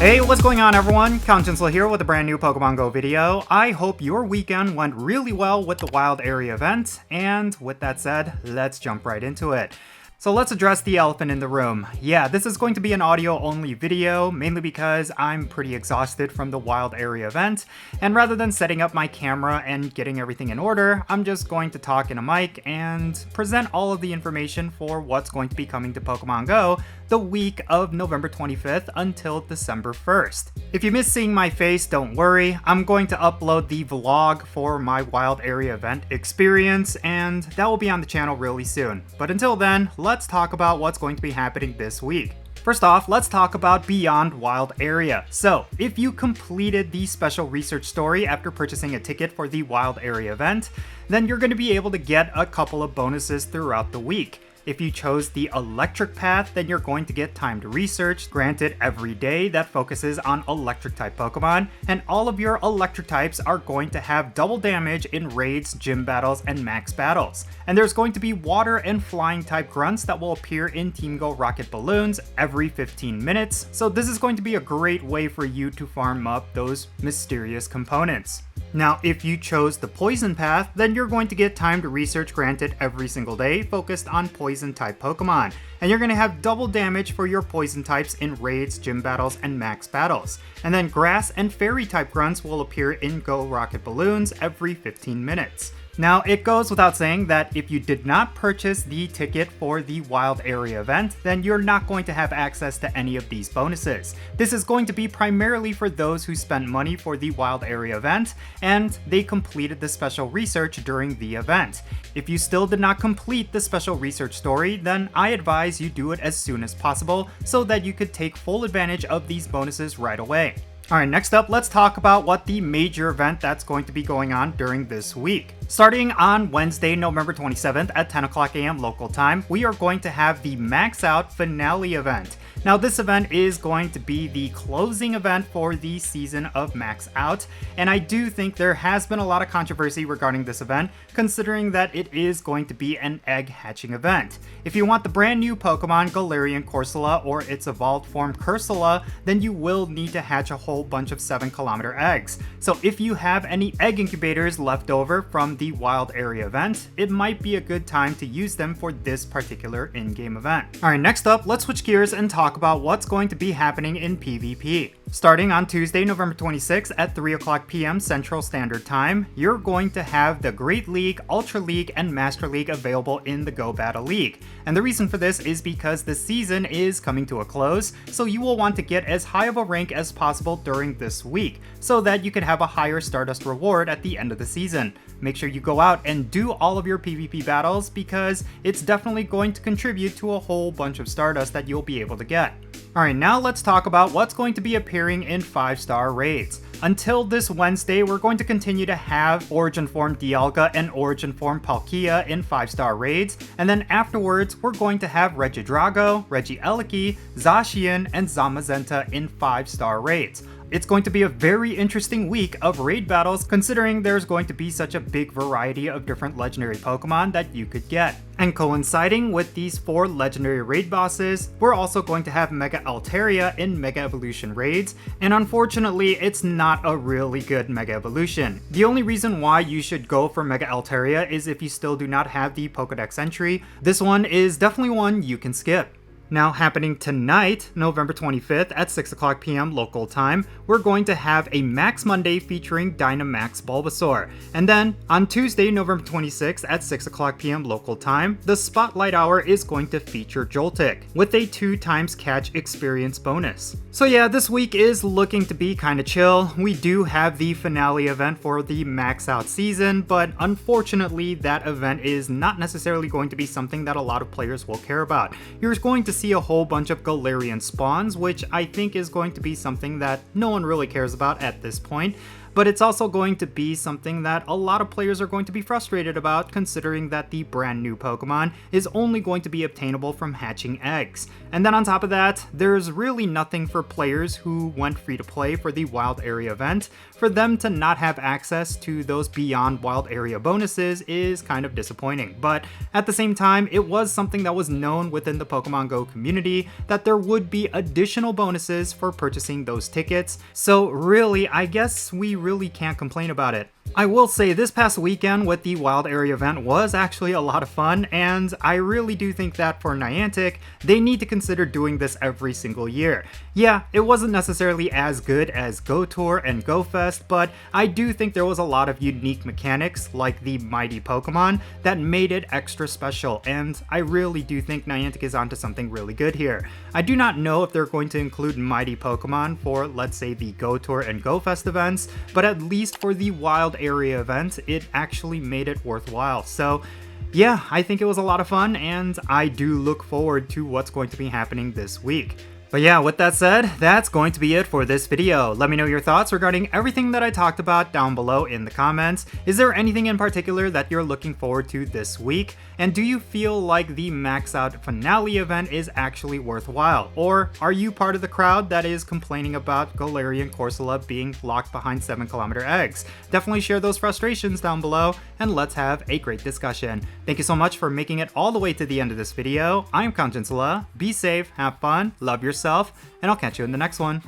Hey, what's going on everyone? Jinsula here with a brand new Pokemon Go video. I hope your weekend went really well with the Wild Area event, and with that said, let's jump right into it. So let's address the elephant in the room. Yeah, this is going to be an audio-only video, mainly because I'm pretty exhausted from the Wild Area event, and rather than setting up my camera and getting everything in order, I'm just going to talk in a mic and present all of the information for what's going to be coming to Pokemon Go the week of November 25th until December 1st. If you miss seeing my face, don't worry. I'm going to upload the vlog for my Wild Area event experience, and that will be on the channel really soon. But until then, let's talk about what's going to be happening this week. First off, let's talk about Beyond Wild Area. So, if you completed the special research story after purchasing a ticket for the Wild Area event, then you're going to be able to get a couple of bonuses throughout the week. If you chose the electric path, then you're going to get timed research granted every day that focuses on electric type Pokemon, and all of your electric types are going to have double damage in raids, gym battles, and max battles. And there's going to be water and flying type grunts that will appear in Team Go rocket balloons every 15 minutes, so this is going to be a great way for you to farm up those mysterious components. Now, if you chose the poison path, then you're going to get timed research granted every single day focused on poison type Pokemon, and you're going to have double damage for your poison types in raids, gym battles, and max battles. And then grass and fairy type grunts will appear in Go rocket balloons every 15 minutes. Now, it goes without saying that if you did not purchase the ticket for the Wild Area event, then you're not going to have access to any of these bonuses. This is going to be primarily for those who spent money for the Wild Area event, and they completed the special research during the event. If you still did not complete the special research story, then I advise you do it as soon as possible so that you could take full advantage of these bonuses right away. Alright, next up, let's talk about what the major event that's going to be going on during this week. Starting on Wednesday, November 27th at 10 o'clock a.m. local time, we are going to have the Max Out Finale event. Now, this event is going to be the closing event for the season of Max Out, and I do think there has been a lot of controversy regarding this event, considering that it is going to be an egg hatching event. If you want the brand new Pokemon Galarian Corsola or its evolved form Cursula, then you will need to hatch a whole bunch of 7-kilometer eggs. So if you have any egg incubators left over from the Wild Area event, it might be a good time to use them for this particular in-game event. Alright, next up, let's switch gears and talk about what's going to be happening in PvP. Starting on Tuesday, November 26th at 3 o'clock p.m. Central Standard Time, you're going to have the Great League, Ultra League, and Master League available in the Go Battle League. And the reason for this is because the season is coming to a close, so you will want to get as high of a rank as possible during this week, so that you can have a higher Stardust reward at the end of the season. Make sure you go out and do all of your PvP battles because it's definitely going to contribute to a whole bunch of Stardust that you'll be able to get. Alright, now let's talk about what's going to be appearing in 5-star raids. Until this Wednesday, we're going to continue to have Origin Form Dialga and Origin Form Palkia in 5-star raids, and then afterwards, we're going to have Regidrago, Regieleki, Zacian, and Zamazenta in 5-star raids. It's going to be a very interesting week of raid battles considering there's going to be such a big variety of different legendary Pokemon that you could get. And coinciding with these 4 legendary raid bosses, we're also going to have Mega Altaria in Mega Evolution raids, and unfortunately it's not a really good Mega Evolution. The only reason why you should go for Mega Altaria is if you still do not have the Pokedex entry. This one is definitely one you can skip. Now, happening tonight, November 25th at 6 o'clock p.m. local time, we're going to have a Max Monday featuring Dynamax Bulbasaur. And then, on Tuesday, November 26th at 6 o'clock p.m. local time, the Spotlight Hour is going to feature Joltik, with a 2x catch experience bonus. So yeah, this week is looking to be kinda chill. We do have the finale event for the Max Out season, but unfortunately that event is not necessarily going to be something that a lot of players will care about. You're going to see a whole bunch of Galarian spawns, which I think is going to be something that no one really cares about at this point. but it's also going to be something that a lot of players are going to be frustrated about, considering that the brand new Pokemon is only going to be obtainable from hatching eggs. And then on top of that, there's really nothing for players who went free to play for the Wild Area event. For them to not have access to those beyond Wild Area bonuses is kind of disappointing, but at the same time, it was something that was known within the Pokemon Go community that there would be additional bonuses for purchasing those tickets, so really, I guess we really can't complain about it. I will say this past weekend with the Wild Area event was actually a lot of fun, and I really do think that for Niantic, they need to consider doing this every single year. Yeah, it wasn't necessarily as good as Go Tour and Go Fest, but I do think there was a lot of unique mechanics, like the Mighty Pokemon, that made it extra special, and I really do think Niantic is onto something really good here. I do not know if they're going to include Mighty Pokemon for, let's say, the Go Tour and Go Fest events, but at least for the Wild Area event, it actually made it worthwhile. So yeah, I think it was a lot of fun, and I do look forward to what's going to be happening this week. But yeah, with that said, that's going to be it for this video. Let me know your thoughts regarding everything that I talked about down below in the comments. Is there anything in particular that you're looking forward to this week? And do you feel like the Max Out Finale event is actually worthwhile? Or are you part of the crowd that is complaining about Galarian Corsola being locked behind 7km eggs? Definitely share those frustrations down below, and let's have a great discussion. Thank you so much for making it all the way to the end of this video. I'm Jinsula. Be safe, have fun, love yourself, and I'll catch you in the next one.